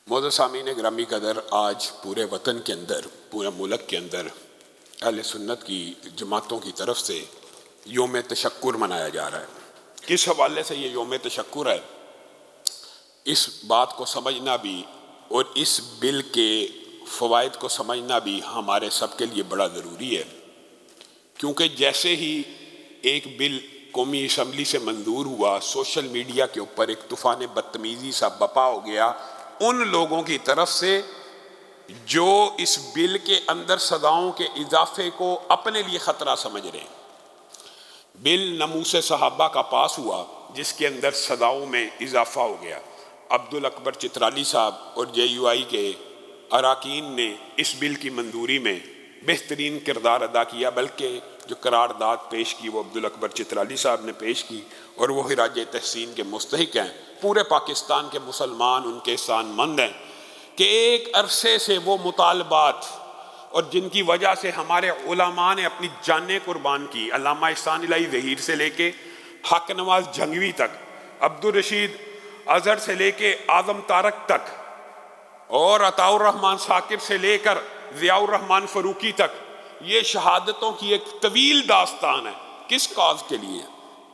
معزز سامعین گرامی قدر، آج پورے وطن کے اندر، پورے ملک کے اندر اہل سنت کی جماعتوں کی طرف سے یوم تشکر منایا جا رہا ہے۔ کس حوالے سے یہ یوم تشکر ہے، اس بات کو سمجھنا بھی اور اس بل کے فوائد کو سمجھنا بھی ہمارے سب کے لیے بڑا ضروری ہے، کیونکہ جیسے ہی ایک بل قومی اسمبلی سے منظور ہوا، سوشل میڈیا کے اوپر ایک طوفان بدتمیزی سا بپا ہو گیا ان لوگوں کی طرف سے جو اس بل کے اندر سزاؤں کے اضافے کو اپنے لیے خطرہ سمجھ رہے ہیں۔ بل ناموس صحابہ کا پاس ہوا جس کے اندر سزاؤں میں اضافہ ہو گیا۔ عبدالاکبر چترالی صاحب اور JUI کے اراکین نے اس بل کی منظوری میں بہترین کردار ادا کیا، بلکہ جو قرارداد پیش کی وہ عبدالاکبر چترالی صاحب نے پیش کی، اور وہ خراج تحسین کے مستحق ہیں۔ پورے پاکستان کے مسلمان ان کے احسان مند ہیں کہ ایک عرصے سے وہ مطالبات اور جن کی وجہ سے ہمارے علماء نے اپنی جانیں قربان کی، علامہ احسان الہی ظہیر سے لے کے حق نواز جھنگوی تک، عبدالرشید اظہر سے لے کے اعظم طارق تک، اور عطاء الرحمن ثاقب سے لے کر ضیاء الرحمن فاروقی تک، یہ شہادتوں کی ایک طویل داستان ہے۔ کس کاز کے لیے؟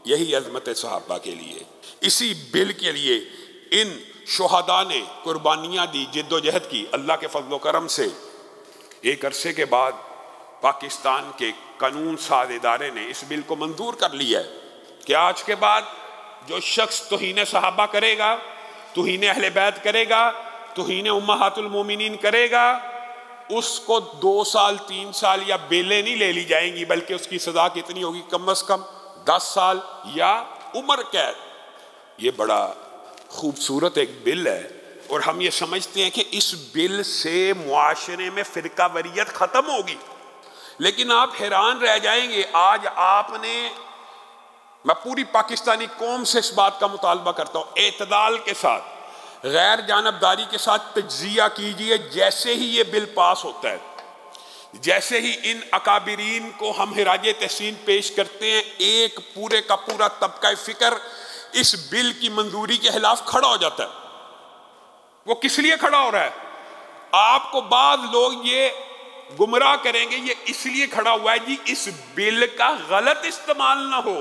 یہی عظمت صحابہ کے لیے۔ اسی بل کے لیے ان شہداء نے قربانیاں دی، جد و جہد کی۔ اللہ کے فضل و کرم سے ایک عرصے کے بعد پاکستان کے قانون ساز ادارے نے اس بل کو منظور کر لیا ہے کہ آج کے بعد جو شخص توہین صحابہ کرے گا، توہین اہل بیت کرے گا، توہین امہات المومنین کرے گا، اس کو 2 سال 3 سال یا بیلیں نہیں لے لی جائیں گی، بلکہ اس کی سزا کتنی ہوگی؟ کم از کم 10 سال یا عمر قید۔ یہ بڑا خوبصورت ایک بل ہے، اور ہم یہ سمجھتے ہیں کہ اس بل سے معاشرے میں فرقہ واریت ختم ہوگی، لیکن آپ حیران رہ جائیں گے۔ آج آپ نے، میں پوری پاکستانی قوم سے اس بات کا مطالبہ کرتا ہوں، اعتدال کے ساتھ، غیر جانبداری کے ساتھ تجزیہ کیجئے۔ جیسے ہی یہ بل پاس ہوتا ہے، جیسے ہی ان اکابرین کو ہم خراج تحسین پیش کرتے ہیں، ایک پورے کا پورا طبقہ فکر اس بل کی منظوری کے خلاف کھڑا ہو جاتا ہے۔ وہ کس لیے کھڑا ہو رہا ہے؟ آپ کو بعض لوگ یہ گمراہ کریں گے، یہ اس لیے کھڑا ہوا ہے جی اس بل کا غلط استعمال نہ ہو۔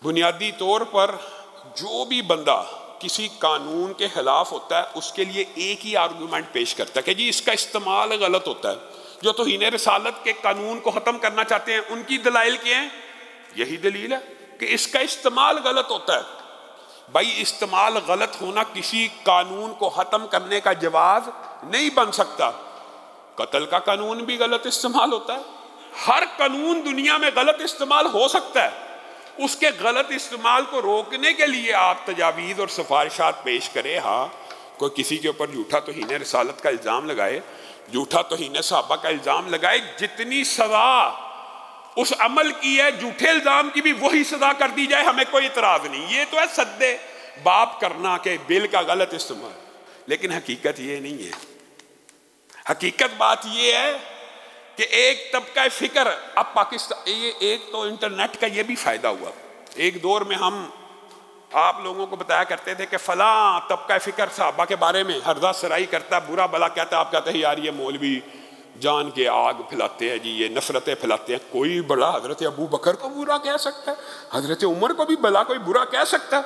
بنیادی طور پر جو بھی بندہ کسی قانون کے خلاف ہوتا ہے، اس کے لیے ایک ہی آرگومنٹ پیش کرتا ہے کہ جی اس کا استعمال غلط ہوتا ہے۔ جو توہین رسالت کے قانون کو ختم کرنا چاہتے ہیں، ان کی دلائل کیا ہیں؟ یہی دلیل ہے کہ اس کا استعمال غلط ہوتا ہے۔ بھائی استعمال غلط ہونا کسی قانون کو ختم کرنے کا جواز نہیں بن سکتا۔ قتل کا قانون بھی غلط استعمال ہوتا ہے۔ ہر قانون دنیا میں غلط استعمال ہو سکتا ہے۔ اس کے غلط استعمال کو روکنے کے لیے آپ تجاویز اور سفارشات پیش کریں۔ ہاں، کوئی کسی کے اوپر جھوٹا توہین رسالت کا الزام لگائے، جھوٹا توہین صحابہ کا الزام لگائے، جتنی سزا اس عمل کی ہے جھوٹے الزام کی بھی وہی سزا کر دی جائے، ہمیں کوئی اعتراض نہیں۔ یہ تو ہے سد باب کرنا کہ بل کا غلط استعمال، لیکن حقیقت یہ نہیں ہے۔ حقیقت بات یہ ہے کہ ایک طبقہ فکر، اب پاکستان، یہ ایک تو انٹرنیٹ کا یہ بھی فائدہ ہوا۔ ایک دور میں ہم آپ لوگوں کو بتایا کرتے تھے کہ فلاں طبقہ فکر صحابہ کے بارے میں ہردہ سرائی کرتا ہے، برا بلا کہتا ہے، آپ کہتے ہیں یار یہ مولوی جان کے آگ پھیلاتے ہیں جی، یہ نفرتیں پھیلاتے ہیں۔ کوئی بڑا حضرت ابو بکر کو برا کہہ سکتا ہے؟ حضرت عمر کو بھی بلا کوئی برا کہہ سکتا ہے؟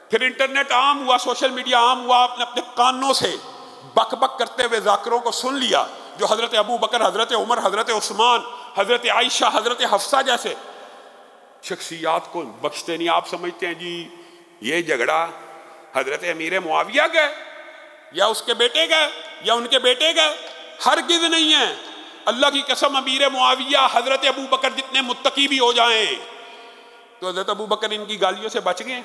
پھر انٹرنیٹ عام ہوا، سوشل میڈیا عام ہوا، آپ نے اپنے کانوں سے بک بک کرتے ہوئے ذاکروں کو سن لیا جو حضرت ابو بکر، حضرت عمر، حضرت عثمان، حضرت عائشہ، حضرت حفصہ جیسے شخصیات کو بخشتے نہیں۔ آپ سمجھتے ہیں جی یہ جھگڑا حضرت امیر معاویہ کا ہے یا اس کے بیٹے کا ہے یا ان کے بیٹے کا ہے؟ ہرگز نہیں ہے۔ اللہ کی قسم، امیر معاویہ، حضرت ابو بکر جتنے متقی بھی ہو جائیں تو حضرت ابو بکر ان کی گالیوں سے بچ گئے،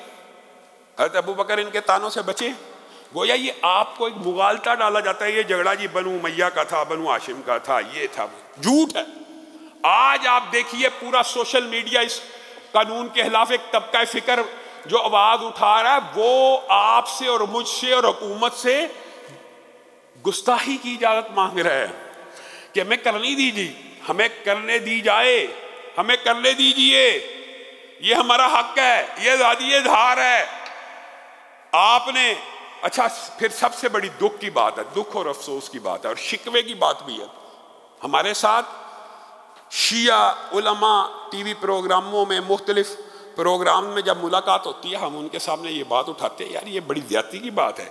حضرت ابو بکر ان کے تانوں سے بچے۔ گویا یہ آپ کو ایک مغالطہ ڈالا جاتا ہے، یہ جھگڑا جی بنو امیہ کا تھا، بنو ہاشم کا تھا، یہ تھا، جھوٹ ہے۔ آج آپ دیکھیے پورا سوشل میڈیا اس قانون کے خلاف ایک طبقہ فکر جو آواز اٹھا رہا ہے، وہ آپ سے اور مجھ سے اور حکومت سے گستاخی کی اجازت مانگ رہا ہے کہ ہمیں کرنے دیجیے، ہمیں کرنے دی جائے، ہمیں کرنے دیجیے، یہ ہمارا حق ہے، یہ آزادی اظہار ہے۔ آپ نے اچھا پھر سب سے بڑی دکھ کی بات ہے، دکھ اور افسوس کی بات ہے اور شکوے کی بات بھی ہے، ہمارے ساتھ شیعہ علماء ٹی وی پروگراموں میں مختلف پروگرام میں جب ملاقات ہوتی ہے ہم ان کے سامنے یہ بات اٹھاتے ہیں، یار یہ بڑی زیادتی کی بات ہے،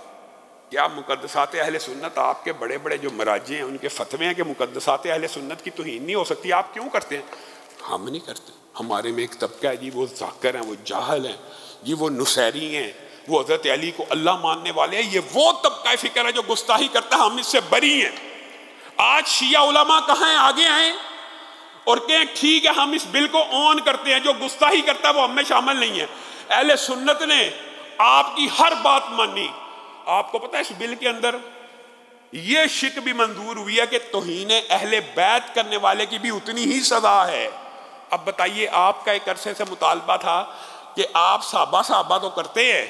کیا مقدسات اہل سنت، آپ کے بڑے بڑے جو مراجع ہیں ان کے فتوے ہیں کہ مقدسات اہل سنت کی توہین نہیں ہو سکتی، آپ کیوں کرتے ہیں؟ ہم نہیں کرتے، ہمارے میں ایک طبقہ ہے جی وہ ذاکر ہیں، وہ جاہل ہیں جی، وہ نصیری ہیں، وہ حضرت علی کو اللہ ماننے والے ہیں، یہ وہ طبقہ فکر ہے جو گستاخی کرتا ہے، ہم اس سے بری ہیں۔ آج شیعہ علماء کہاں ہیں؟ آگے آئیں اور کہیں ٹھیک ہے ہم اس بل کو آن کرتے ہیں، جو گستاخی کرتا ہے وہ ہم میں شامل نہیں ہے۔ اہل سنت نے آپ کی ہر بات مانی۔ آپ کو پتہ ہے اس بل کے اندر یہ شک بھی منظور ہوئی ہے کہ توہین اہل بیت کرنے والے کی بھی اتنی ہی سزا ہے۔ اب بتائیے، آپ کا ایک عرصے سے مطالبہ تھا کہ آپ صحابہ تو کرتے ہیں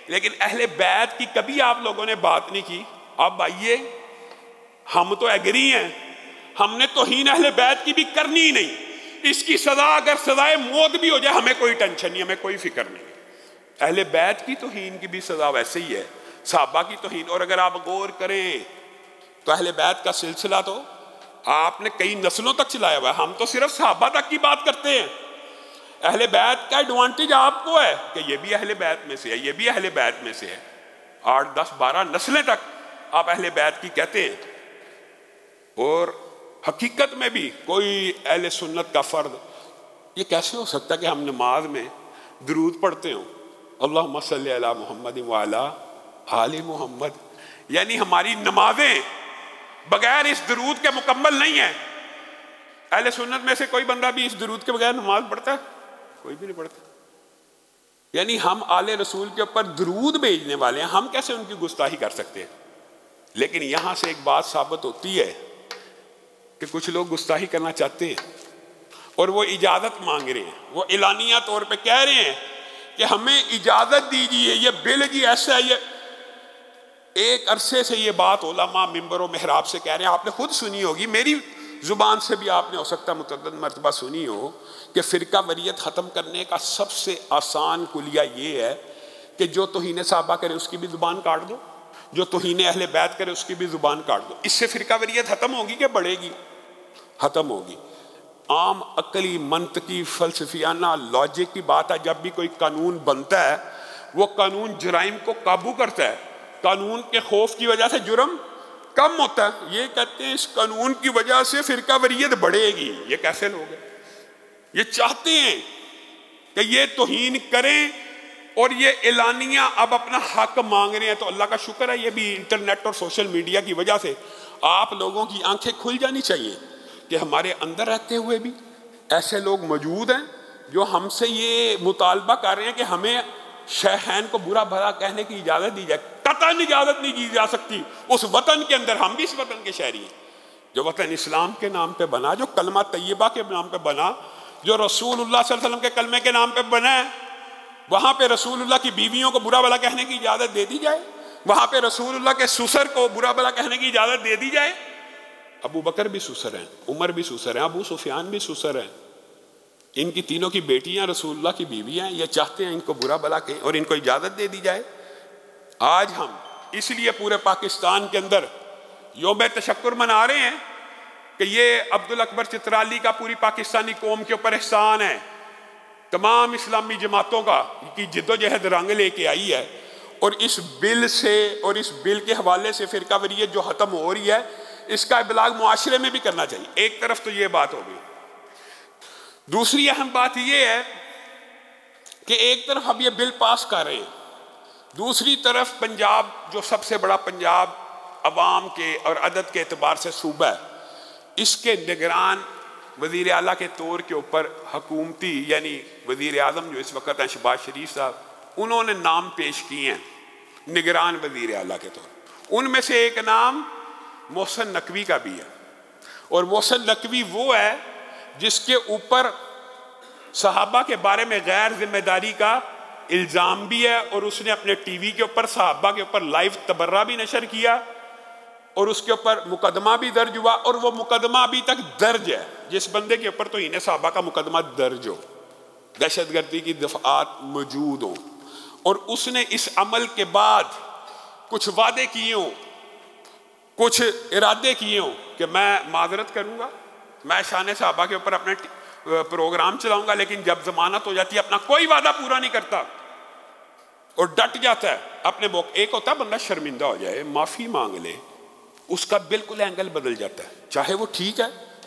لیکن اہل بیت کی کبھی آپ لوگوں نے بات نہیں کی۔ اب آئیے، ہم تو ایگری ہیں، ہم نے توہین اہل بیت کی بھی کرنی ہی نہیں، اس کی سزا اگر سزائے موت بھی ہو جائے ہمیں کوئی ٹینشن نہیں، ہمیں کوئی فکر نہیں۔ اہل بیت کی توہین کی بھی سزا ویسے ہی ہے، صحابہ کی توہین۔ اور اگر آپ غور کریں تو اہل بیت کا سلسلہ تو آپ نے کئی نسلوں تک چلایا ہوا ہے، ہم تو صرف صحابہ تک کی بات کرتے ہیں۔ اہل بیت کا ایڈوانٹیج آپ کو ہے کہ یہ بھی اہل بیت میں سے ہے، یہ بھی اہل بیت میں سے ہے، 8 10 12 نسلیں تک آپ اہل بیت کی کہتے ہیں۔ اور حقیقت میں بھی کوئی اہل سنت کا فرد یہ کیسے ہو سکتا ہے کہ ہم نماز میں درود پڑھتے ہوں، اللہم صلی علی محمد وعلی آل محمد، یعنی ہماری نمازیں بغیر اس درود کے مکمل نہیں ہیں۔ اہل سنت میں سے کوئی بندہ بھی اس درود کے بغیر نماز پڑھتا ہے؟ کوئی بھی نہیں پڑھتا۔ یعنی ہم آل رسول کے اوپر درود بھیجنے والے ہیں، ہم کیسے ان کی گستاخی کر سکتے ہیں؟ لیکن یہاں سے ایک بات ثابت ہوتی ہے کہ کچھ لوگ گستاخی کرنا چاہتے ہیں اور وہ اجازت مانگ رہے ہیں، وہ اعلانیہ طور پہ کہہ رہے ہیں کہ ہمیں اجازت دیجیے، یہ بل جی ایسا ہے۔ یہ ایک عرصے سے یہ بات علماء ممبر و محراب سے کہہ رہے ہیں، آپ نے خود سنی ہوگی، میری زبان سے بھی آپ نے ہو سکتا ہے متعدد مرتبہ سنی ہو کہ فرقہ وریت ختم کرنے کا سب سے آسان کلیہ یہ ہے کہ جو توہین صحابہ کرے اس کی بھی زبان کاٹ دو، جو توہین اہل بیت کرے اس کی بھی زبان کاٹ دو۔ اس سے فرقہ وریت ختم ہوگی کہ بڑھے گی؟ ختم ہوگی۔ عام عقلی منطقی فلسفیانہ لاجک کی بات ہے، جب بھی کوئی قانون بنتا ہے وہ قانون جرائم کو قابو کرتا ہے، قانون کے خوف کی وجہ سے جرم کم ہوتا ہے۔ یہ کہتے ہیں اس قانون کی وجہ سے فرقہ وریت بڑھے گی۔ یہ کیسے لوگ ہیں؟ یہ چاہتے ہیں کہ یہ توہین کریں اور یہ اعلانیہ اب اپنا حق مانگ رہے ہیں۔ تو اللہ کا شکر ہے یہ بھی انٹرنیٹ اور سوشل میڈیا کی وجہ سے آپ لوگوں کی آنکھیں کھل جانی چاہیے کہ ہمارے اندر رہتے ہوئے بھی ایسے لوگ موجود ہیں جو ہم سے یہ مطالبہ کر رہے ہیں کہ ہمیں شیخین کو برا بھلا کہنے کی اجازت دی جائے۔ قطعاً اجازت نہیں دی جا سکتی۔ اس وطن کے اندر، ہم بھی اس وطن کے شہری ہیں، جو وطن اسلام کے نام پہ بنا، جو کلمہ طیبہ کے نام پہ بنا، جو رسول اللہ صلی اللہ علیہ وسلم کے کلمے کے نام پہ بنا ہے، وہاں پہ رسول اللہ کی بیویوں کو برا بھلا کہنے کی اجازت دے دی جائے، وہاں پہ رسول اللہ کے سسر کو برا بھلا کہنے کی اجازت دے دی جائے۔ ابو بکر بھی سسر ہیں، عمر بھی سسر ہیں، ابو سفیان بھی سسر ہیں، ان کی تینوں کی بیٹیاں رسول اللہ کی بیوی ہیں، یہ چاہتے ہیں ان کو برا بھلا کہیں اور ان کو اجازت دے دی جائے۔ آج ہم اس لیے پورے پاکستان کے اندر یوم تشکر منا رہے ہیں کہ یہ عبدالاکبر چترالی کا پوری پاکستانی قوم کے اوپر احسان ہے، تمام اسلامی جماعتوں کا کی جد و جہد رنگ لے کے آئی ہے، اور اس بل سے اور اس بل کے حوالے سے فرقہ وریت جو ختم ہو رہی ہے اس کا ابلاغ معاشرے میں بھی کرنا چاہیے۔ ایک طرف تو یہ بات ہوگی، دوسری اہم بات یہ ہے کہ ایک طرف ہم یہ بل پاس کر رہے ہیں، دوسری طرف پنجاب جو سب سے بڑا پنجاب عوام کے اور عدد کے اعتبار سے صوبہ ہے، اس کے نگران وزیر اعلیٰ کے طور کے اوپر حکومتی یعنی وزیر اعظم جو اس وقت ہیں شہباز شریف صاحب، انہوں نے نام پیش کیے ہیں نگران وزیر اعلیٰ کے طور۔ ان میں سے ایک نام محسن نقوی کا بھی ہے، اور محسن نقوی وہ ہے جس کے اوپر صحابہ کے بارے میں غیر ذمہ داری کا الزام بھی ہے، اور اس نے اپنے ٹی وی کے اوپر صحابہ کے اوپر لائیو تبرہ بھی نشر کیا، اور اس کے اوپر مقدمہ بھی درج ہوا، اور وہ مقدمہ ابھی تک درج ہے۔ جس بندے کے اوپر توہین صحابہ کا مقدمہ درج ہو، دہشت گردی کی دفعات موجود ہوں، اور اس نے اس عمل کے بعد کچھ وعدے کیے ہوں، کچھ ارادے کیے ہوں کہ میں معذرت کروں گا، میں شان صحابہ کے اوپر اپنے پروگرام چلاؤں گا، لیکن جب ضمانت ہو جاتی ہے اپنا کوئی وعدہ پورا نہیں کرتا اور ڈٹ جاتا ہے اپنے موقع. ایک ہوتا ہے بندہ شرمندہ ہو جائے، معافی مانگ لے، اس کا بالکل اینگل بدل جاتا ہے، چاہے وہ ٹھیک ہے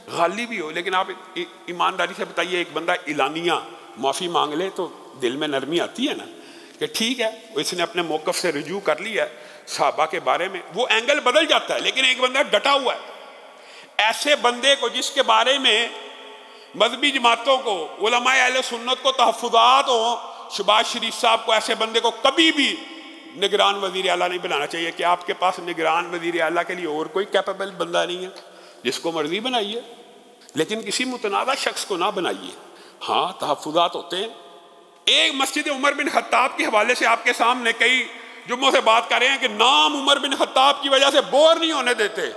غالی بھی ہو، لیکن آپ ایمانداری سے بتائیے ایک بندہ اعلانیہ معافی مانگ لے تو دل میں نرمی آتی ہے نا کہ ٹھیک ہے اس نے اپنے موقف سے رجوع کر لیا ہے صحابہ کے بارے میں، وہ اینگل بدل جاتا ہے. لیکن ایک بندہ ڈٹا ہوا ہے، ایسے بندے کو جس کے بارے میں مذہبی جماعتوں کو، علماء اہل سنت کو تحفظات ہوں، شہباز شریف صاحب کو، ایسے بندے کو کبھی بھی نگران وزیر اعلیٰ نہیں بنانا چاہیے. کہ آپ کے پاس نگران وزیر اعلیٰ کے لیے اور کوئی کیپیبل بندہ نہیں ہے، جس کو مرضی بنائیے، لیکن کسی متنازع شخص کو نہ بنائیے. ہاں تحفظات ہوتے ہیں. ایک مسجد عمر بن خطاب کے حوالے سے آپ کے سامنے کئی جمعوں سے بات کر رہے ہیں کہ نام عمر بن خطاب کی وجہ سے بور نہیں ہونے دیتے،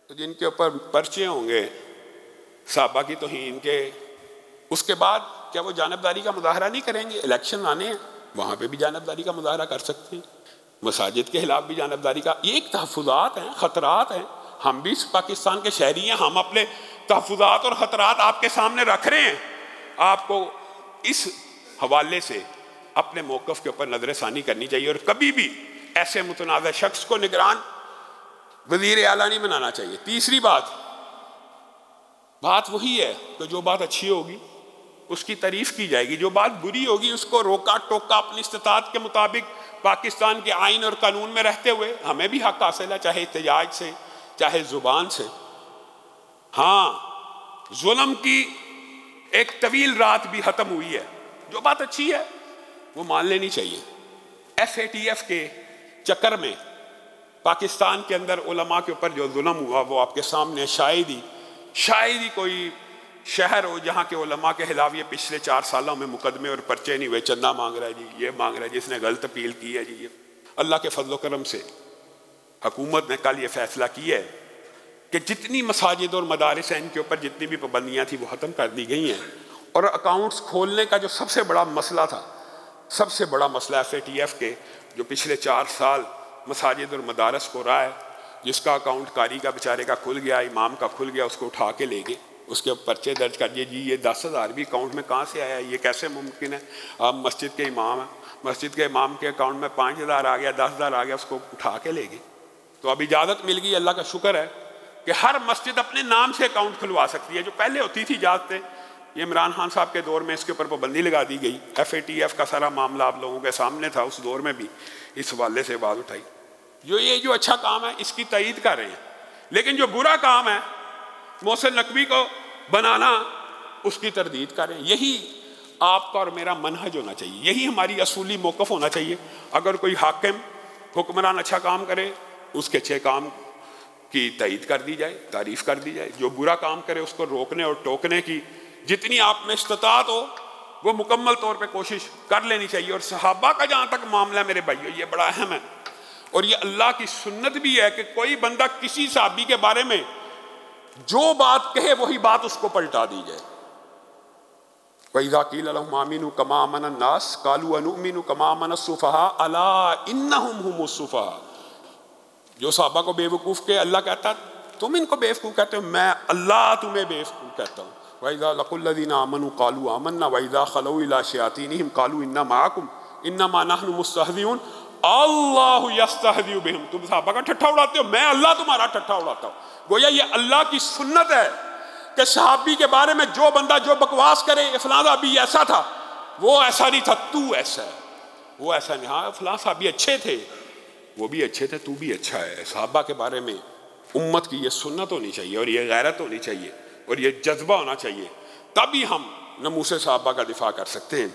تو جن کے اوپر پرچے ہوں گے صحابہ کی توہین کے، اس کے بعد کیا وہ جانبداری کا مظاہرہ نہیں کریں گے؟ الیکشن آنے ہیں، وہاں پہ بھی جانبداری کا مظاہرہ کر سکتے ہیں، مساجد کے خلاف بھی جانبداری کا. یہ ایک تحفظات ہیں، خطرات ہیں. ہم بھی پاکستان کے شہری ہیں، ہم اپنے تحفظات اور خطرات آپ کے سامنے رکھ رہے ہیں. آپ کو اس حوالے سے اپنے موقف کے اوپر نظر ثانی کرنی چاہیے، اور کبھی بھی ایسے متنازع شخص کو نگران وزیر اعلیٰ نہیں بنانا چاہیے. تیسری بات وہی ہے کہ جو بات اچھی ہوگی اس کی تعریف کی جائے گی، جو بات بری ہوگی اس کو روکا ٹوکا اپنی استطاعت کے مطابق پاکستان کے آئین اور قانون میں رہتے ہوئے. ہمیں بھی حق حاصل ہے، چاہے احتجاج سے چاہے زبان سے. ہاں ظلم کی ایک طویل رات بھی ختم ہوئی ہے، جو بات اچھی ہے وہ مان لینی چاہیے. FATF کے چکر میں پاکستان کے اندر علماء کے اوپر جو ظلم ہوا وہ آپ کے سامنے. شاید ہی کوئی شہر ہو جہاں کے علماء کے خلاف یہ پچھلے 4 سالوں میں مقدمے اور پرچے نہیں ہوئے. چندہ مانگ رہا ہے جی، یہ مانگ رہا ہے جی، اس نے غلط اپیل کی ہے جی. یہ اللہ کے فضل و کرم سے حکومت نے کل یہ فیصلہ کیا ہے کہ جتنی مساجد اور مدارس ہیں ان کے اوپر جتنی بھی پابندیاں تھیں وہ ختم کر دی گئی ہیں. اور اکاؤنٹس کھولنے کا جو سب سے بڑا مسئلہ تھا، سب سے بڑا مسئلہ FATF کے جو پچھلے 4 سال مساجد اور مدارس کو رہا ہے، جس کا اکاؤنٹ قاری کا بیچارے کا کھل گیا، امام کا کھل گیا، اس کو اٹھا کے لے گئے، اس کے پرچے درج کر دیے جی یہ 10,000 بھی اکاؤنٹ میں کہاں سے آیا، یہ کیسے ممکن ہے؟ آپ مسجد کے امام ہیں، مسجد کے امام کے اکاؤنٹ میں 5,000 آ گیا، 10,000 آ گیا، اس کو اٹھا کے لے گئے. تو اب اجازت مل گئی، اللہ کا شکر ہے کہ ہر مسجد اپنے نام سے اکاؤنٹ کھلوا سکتی ہے. جو پہلے ہوتی تھی اجازتیں، یہ عمران خان صاحب کے دور میں اس کے اوپر پابندی لگا دی گئی. FATF کا سارا معاملہ آپ لوگوں کے سامنے تھا، اس دور میں بھی اس حوالے سے آواز اٹھائی. جو اچھا کام ہے اس کی تائید کر رہے ہیں، لیکن جو برا کام ہے محسن نقوی کو بنانا، اس کی تردید کر رہے ہیں. یہی آپ کا اور میرا منہج ہونا چاہیے، یہی ہماری اصولی موقف ہونا چاہیے. اگر کوئی حاکم حکمران اچھا کام کرے اس کے اچھے کام کی تائید کر دی جائے، تعریف کر دی جائے. جو برا کام کرے اس کو روکنے اور ٹوکنے کی جتنی آپ میں استطاعت ہو وہ مکمل طور پہ کوشش کر لینی چاہیے. اور صحابہ کا جہاں تک معاملہ ہے میرے بھائیو، یہ بڑا اہم ہے، اور یہ اللہ کی سنت بھی ہے کہ کوئی بندہ کسی صحابی کے بارے میں جو بات کہے وہی بات اس کو پلٹا دی جائے. وَإِذَا قِيلَ لَهُمْ آمِنُوا كَمَا آمَنَ النَّاسُ قَالُوا أَنُؤْمِنُ كَمَا آمَنَ السُّفَهَاءُ أَلَا إِنَّهُمْ هُمُ السُّفَهَاءُ. جو صحابہ کو بے وقوف کہ اللہ کہتا تم ان کو بے وقوف کہتے ہو، میں اللہ تمہیں بے وقوف کہتا ہوں. وَإِذَا لَقُوا الَّذِينَ آمَنُوا قَالُوا آمَنَّا وَإِذَا خَلَوْا إِلَىٰ شَيَاطِينِهِمْ قَالُوا إِنَّا مَعَكُمْ إِنَّمَا نَحْنُ مُسْتَهْزِئُونَ اللہ یستہزئ بہم. تم صحابہ کا ٹھٹھا اڑاتے ہو، میں اللہ تمہارا ٹھٹھا اڑاتا ہوں. گویا یہ اللہ کی سنت ہے کہ صحابی کے بارے میں جو بندہ جو بکواس کرے، فلاں صحابی ایسا تھا، وہ ایسا نہیں تھا، تو ایسا ہے، وہ ایسا نہیں. ہاں فلاں صحابی اچھے تھے، وہ بھی اچھے تھے، تو بھی اچھا ہے. صحابہ کے بارے میں امت کی یہ سنت ہونی چاہیے، اور یہ غیرت ہونی چاہیے، اور یہ جذبہ ہونا چاہیے. تبھی ہم ناموس صحابہ کا دفاع کر سکتے ہیں.